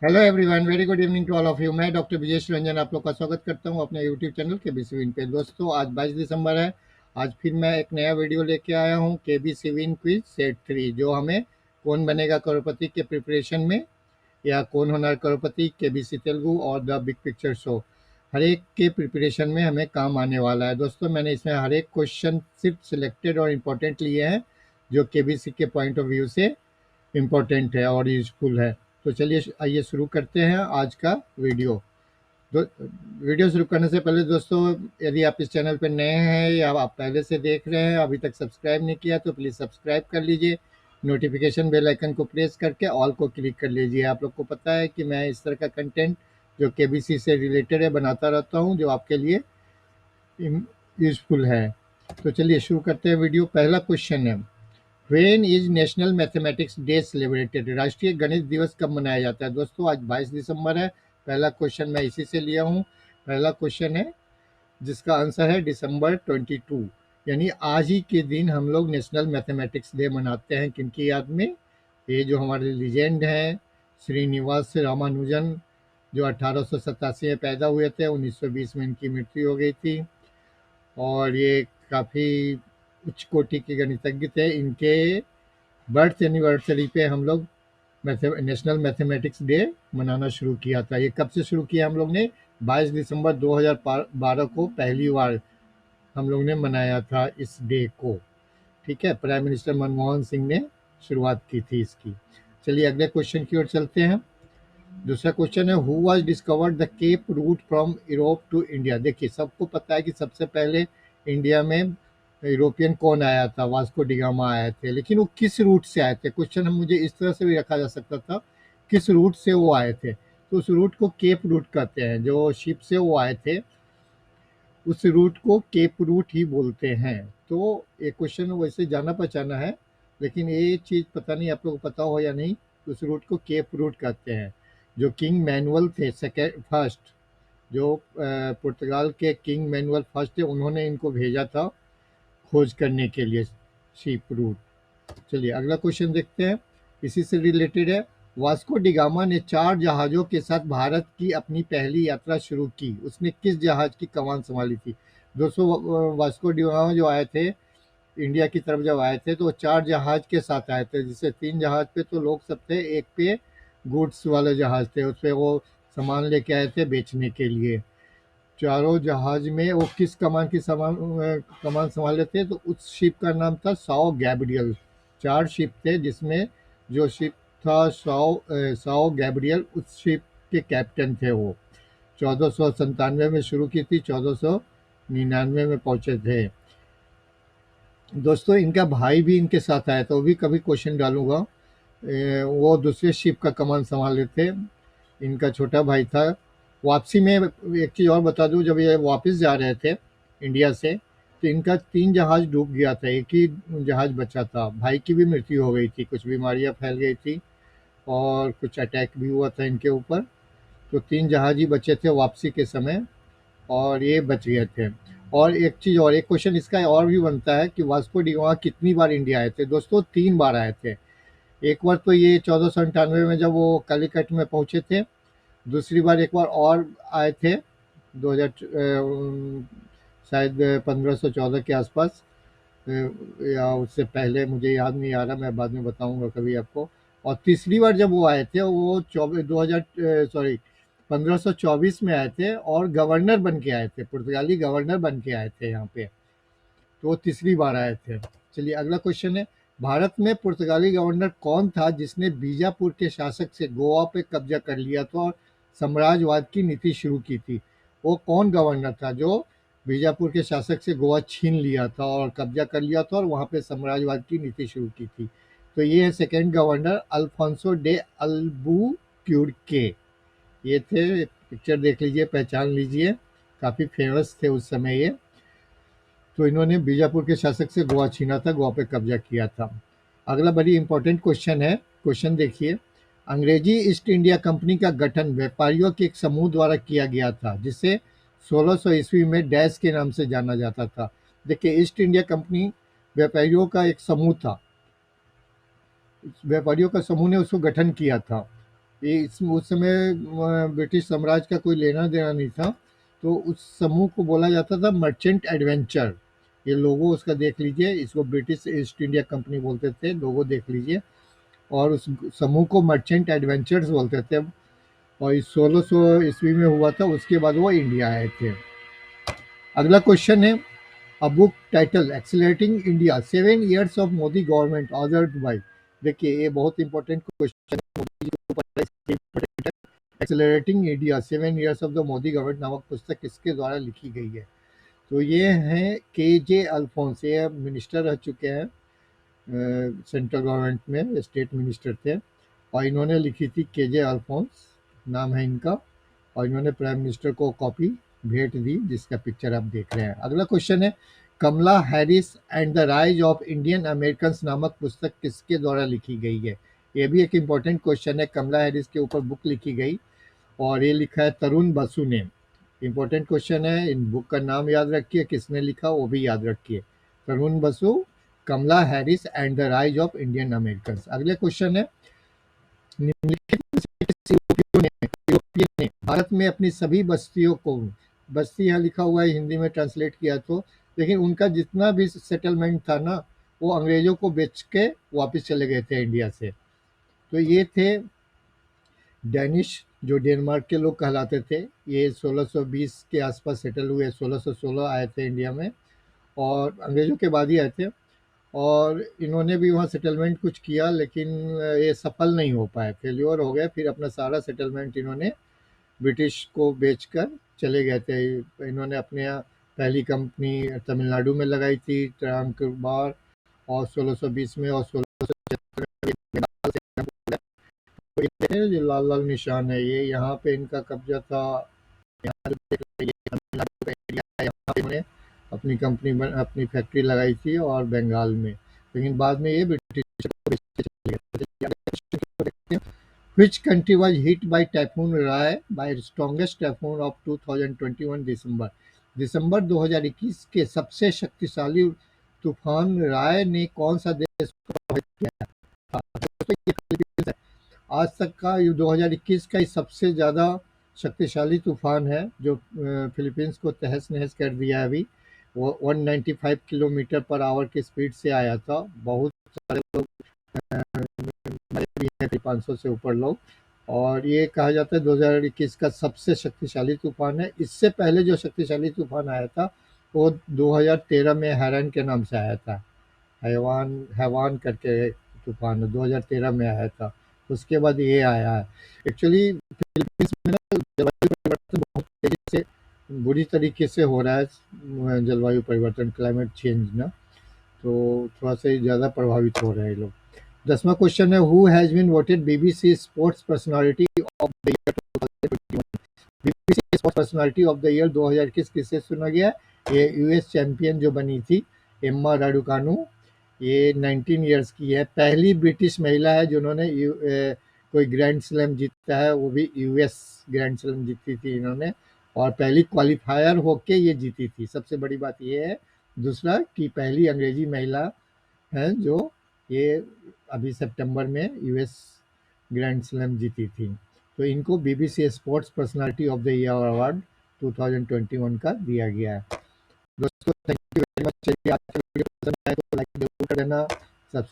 Hello everyone, very good evening to all of you. मैं doctor Vijesh Ranjan आप लोग का स्वागत करता हूं अपने यूट्यूब चैनल के बी सिविन पे। दोस्तों, आज 22 दिसंबर है। आज फिर मैं एक नया वीडियो लेके आया हूं, के बी सिविन क्विज सेट 3, जो हमें कौन बनेगा करोड़पति के प्रिपरेशन में या कौन होना करोड़पति, के बी सी तेलुगु और द बिग पिक्चर शो, हर एक के प्रिपरेशन में हमें काम आने वाला है। दोस्तों, मैंने इसमें हर एक क्वेश्चन सिर्फ सिलेक्टेड और इम्पोर्टेंट लिए हैं, जो के बी सी के पॉइंट ऑफ व्यू से इम्पोर्टेंट है और यूजफुल है। तो चलिए आइए शुरू करते हैं आज का वीडियो। दो वीडियो शुरू करने से पहले दोस्तों, यदि आप इस चैनल पर नए हैं या आप पहले से देख रहे हैं, अभी तक सब्सक्राइब नहीं किया, तो प्लीज़ सब्सक्राइब कर लीजिए। नोटिफिकेशन बेल आइकन को प्रेस करके ऑल को क्लिक कर लीजिए। आप लोग को पता है कि मैं इस तरह का कंटेंट जो केबीसी से रिलेटेड है बनाता रहता हूँ, जो आपके लिए यूजफुल है। तो चलिए शुरू करते हैं वीडियो। पहला क्वेश्चन है, when is national mathematics day celebrated? राष्ट्रीय गणित दिवस कब मनाया जाता है? दोस्तों, आज 22 दिसंबर है। पहला क्वेश्चन मैं इसी से लिया हूँ। पहला क्वेश्चन है जिसका आंसर है दिसंबर 22, यानी आज ही के दिन हम लोग नेशनल मैथमेटिक्स डे मनाते हैं। किनकी याद में? ये जो हमारे लीजेंड हैं, श्रीनिवास रामानुजन, जो 1887 में पैदा हुए थे, 1920 में इनकी मृत्यु हो गई थी। और ये काफ़ी उच्च कोटि के गणितज्ञ थे। इनके बर्थ एनिवर्सरी पे हम लोग नेशनल मैथमेटिक्स डे मनाना शुरू किया था। ये कब से शुरू किया हम लोग ने? 22 दिसंबर 2012 को पहली बार हम लोग ने मनाया था इस डे को। ठीक है, प्राइम मिनिस्टर मनमोहन सिंह ने शुरुआत की थी इसकी। चलिए अगले क्वेश्चन की ओर चलते हैं। दूसरा क्वेश्चन है, who was discovered the cape route from Europe to India? देखिए, सबको पता है कि सबसे पहले इंडिया में यूरोपियन कौन आया था? वास्को डिगामा आए थे। लेकिन वो किस रूट से आए थे? क्वेश्चन हम मुझे इस तरह से भी रखा जा सकता था, किस रूट से वो आए थे? तो उस रूट को केप रूट कहते हैं। जो शिप से वो आए थे, उस रूट को केप रूट ही बोलते हैं। तो ये क्वेश्चन वैसे जाना पहचाना है, लेकिन ये चीज़ पता नहीं आप लोग को पता हो या नहीं। उस रूट को केप रूट कहते हैं। जो किंग मैनुअल थे सेकेंड फर्स्ट, जो पुर्तगाल के किंग मैनुअल फर्स्ट थे, उन्होंने इनको भेजा था खोज करने के लिए, शिप रूट। चलिए अगला क्वेश्चन देखते हैं, इसी से रिलेटेड है। वास्को डिगामा ने 4 जहाज़ों के साथ भारत की अपनी पहली यात्रा शुरू की। उसने किस जहाज़ की कमान संभाली थी? दोस्तों, वास्को डिगामा जो आए थे इंडिया की तरफ, जब आए थे तो 4 जहाज़ के साथ आए थे, जिससे 3 जहाज़ पे तो लोग सब थे, एक पे गुड्स वाले जहाज़ थे, उस पे वो सामान लेके आए थे बेचने के लिए। चारों जहाज में वो किस कमान संभाले थे? तो उस शिप का नाम था साओ गैब्रियल। 4 शिप थे, जिसमें जो शिप था साओ गैब्रियल, उस शिप के कैप्टन थे वो। 1497 में शुरू की थी, 1499 में पहुंचे थे। दोस्तों, इनका भाई भी इनके साथ आया था, वो भी कभी क्वेश्चन डालूंगा। वो दूसरे शिप का कमान संभाले थे, इनका छोटा भाई था। वापसी में एक चीज़ और बता दूं, जब ये वापस जा रहे थे इंडिया से, तो इनका 3 जहाज़ डूब गया था, एक ही जहाज़ बचा था। भाई की भी मृत्यु हो गई थी, कुछ बीमारियां फैल गई थी और कुछ अटैक भी हुआ था इनके ऊपर। तो 3 जहाज़ ही बचे थे वापसी के समय, और ये बच गए थे। और एक चीज़ और, एक क्वेश्चन इसका और भी बनता है कि वास्को डिगामा कितनी बार इंडिया आए थे? दोस्तों, 3 बार आए थे। एक बार तो ये 1498 में जब वो कालीकट में पहुंचे थे। दूसरी बार एक बार और आए थे, 2000 शायद 1514 के आसपास, या उससे पहले, मुझे याद नहीं आ रहा, मैं बाद में बताऊंगा कभी आपको। और तीसरी बार जब वो आए थे, वो 1524 में आए थे, और गवर्नर बन के आए थे, पुर्तगाली गवर्नर बन के आए थे यहाँ पे। तो वो तीसरी बार आए थे। चलिए अगला क्वेश्चन है, भारत में पुर्तगाली गवर्नर कौन था जिसने बीजापुर के शासक से गोवा पे कब्जा कर लिया था और साम्राज्यवाद की नीति शुरू की थी? वो कौन गवर्नर था जो बीजापुर के शासक से गोवा छीन लिया था और कब्जा कर लिया था और वहाँ पे साम्राज्यवाद की नीति शुरू की थी? तो ये है सेकेंड गवर्नर, अल्फोंसो डे अल्बुक्यूर्के। ये थे, पिक्चर देख लीजिए, पहचान लीजिए, काफ़ी फेमस थे उस समय ये। तो इन्होंने बीजापुर के शासक से गोवा छीना था, गोवा पे कब्जा किया था। अगला बड़ी इंपॉर्टेंट क्वेश्चन है, क्वेश्चन देखिए। अंग्रेजी ईस्ट इंडिया कंपनी का गठन व्यापारियों के एक समूह द्वारा किया गया था, जिसे 1600 ईस्वी में डैश के नाम से जाना जाता था। देखिए, ईस्ट इंडिया कंपनी व्यापारियों का एक समूह था, व्यापारियों का समूह ने उसको गठन किया था। ये उस समय ब्रिटिश साम्राज्य का कोई लेना देना नहीं था, तो उस समूह को बोला जाता था मर्चेंट एडवेंचर। ये लोगो उसका देख लीजिए, इसको ब्रिटिश ईस्ट इंडिया कंपनी बोलते थे, लोगो देख लीजिए। और उस समूह को मर्चेंट एडवेंचर्स बोलते थे। और ये 1600 ईस्वी में हुआ था, उसके बाद वो इंडिया आए थे। अगला क्वेश्चन है, a book title accelerating India 7 years of Modi government ordered bye. देखिए ये बहुत इंपॉर्टेंट क्वेश्चन है, मोदी जी के ऊपर important है। Accelerating India 7 years of the Modi government नामक पुस्तक किसके द्वारा लिखी गई है? तो ये हैं के जे अल्फोंस, ये मिनिस्टर रह चुके हैं सेंट्रल गवर्नमेंट में, स्टेट मिनिस्टर थे। और इन्होंने लिखी थी, के जे अल्फोंस नाम है इनका। और इन्होंने प्राइम मिनिस्टर को कॉपी भेंट दी, जिसका पिक्चर आप देख रहे हैं। अगला क्वेश्चन है, Kamala Harris and the rise of Indian American नामक पुस्तक किसके द्वारा लिखी गई है? ये भी एक इम्पोर्टेंट क्वेश्चन है। कमला हैरिस के ऊपर बुक लिखी गई और ये लिखा है तरुण बसु ने। इम्पोर्टेंट क्वेश्चन है, इन बुक का नाम याद रखिए, किसने लिखा वो भी याद रखिए। Tarun Basu, Kamala Harris and the rise of Indian American. अगले क्वेश्चन है, निम्नलिखित में से किस यूरोपियन ने भारत में अपनी सभी बस्तियों को, बस्ती यहाँ लिखा हुआ है हिंदी में ट्रांसलेट किया तो, लेकिन उनका जितना भी सेटलमेंट था ना, वो अंग्रेजों को बेच के वापस चले गए थे इंडिया से। तो ये थे डेनिश, जो डेनमार्क के लोग कहलाते थे। ये 1620 के आसपास सेटल हुए, 1616 आए थे इंडिया में, और अंग्रेजों के बाद ही आए थे। और इन्होंने भी वहाँ सेटलमेंट कुछ किया, लेकिन ये सफल नहीं हो पाए, फेल्योर हो गए। फिर अपना सारा सेटलमेंट इन्होंने ब्रिटिश को बेचकर चले गए थे। इन्होंने अपने यहाँ पहली कंपनी तमिलनाडु में लगाई थी, ट्रांकबार, और 1620 में, और 1676 में बंगाल से। तो ये जो लाल लाल निशान है, ये यहाँ पे इनका कब्जा था। यहाँ जो देख रहे हैं, ये तमिलनाडु का एरिया है, यहाँ पे इन्होंने अपनी अपनी फैक्ट्री लगाई थी, और बंगाल में। लेकिन बाद में ये ब्रिटिश को बेच के चले गए। चलिए आगे क्वेश्चन को देखते हैं। Which country was hit by Typhoon Rai by strongest typhoon of 2021 दिसंबर? दिसंबर 2021 के सबसे शक्तिशाली तूफान राय ने कौन सा देश को प्रभावित किया है? हाँ, दोस्तों ये फिलीपींस है। आज तक का ये 2021 का ये सबसे ज़्यादा शक्तिशाली तूफान है, जो फिलीपींस को तहस नहस कर दिया है अभी। वो 195 किलोमीटर पर आवर की स्पीड से आया था। बहुत सारे लोग मरे भी हैं, 500 से ऊपर लोग। और ये कहा जाता है 2021 का सबसे शक्तिशाली तूफान है। इससे पहले जो शक्तिशाली तूफान आया था, वो 2013 में हैरन के नाम से आया था। हैवान हैवान करके तूफान 2013 में आया था। उसके बाद ये आया है। एक्चुअली फिलीपींस में ना जलवायु परिवर्तन बहुत तेजी से, बुरी तरीके से हो रहा है। जलवायु परिवर्तन, क्लाइमेट चेंज ना, तो थोड़ा सा ज़्यादा प्रभावित हो रहे हैं लोग। 10वां क्वेश्चन है, who has been voted BBC sports personality of the year 2021? BBC sports personality of the year 2021 किससे चुना गया? ये यूएस चैंपियन जो बनी थी, एम्मा राडुकानू। ये 19 ईयर्स की है, पहली ब्रिटिश महिला है जिन्होंने कोई ग्रैंड स्लैम जीता है, वो भी यूएस ग्रैंड स्लैम जीती थी इन्होंने। और पहली क्वालिफायर होके ये जीती थी, सबसे बड़ी बात ये है। दूसरा कि पहली अंग्रेजी महिला हैं जो ये अभी सितंबर में यूएस ग्रैंड स्लैम जीती थी। तो इनको BBC sports personality of the year award 2021 का दिया गया है। दोस्तों थैंक यू वेरी मच। चलिए आज का वीडियो पसंद आए तो लाइक जरूर कर देना, सब्सक्राइब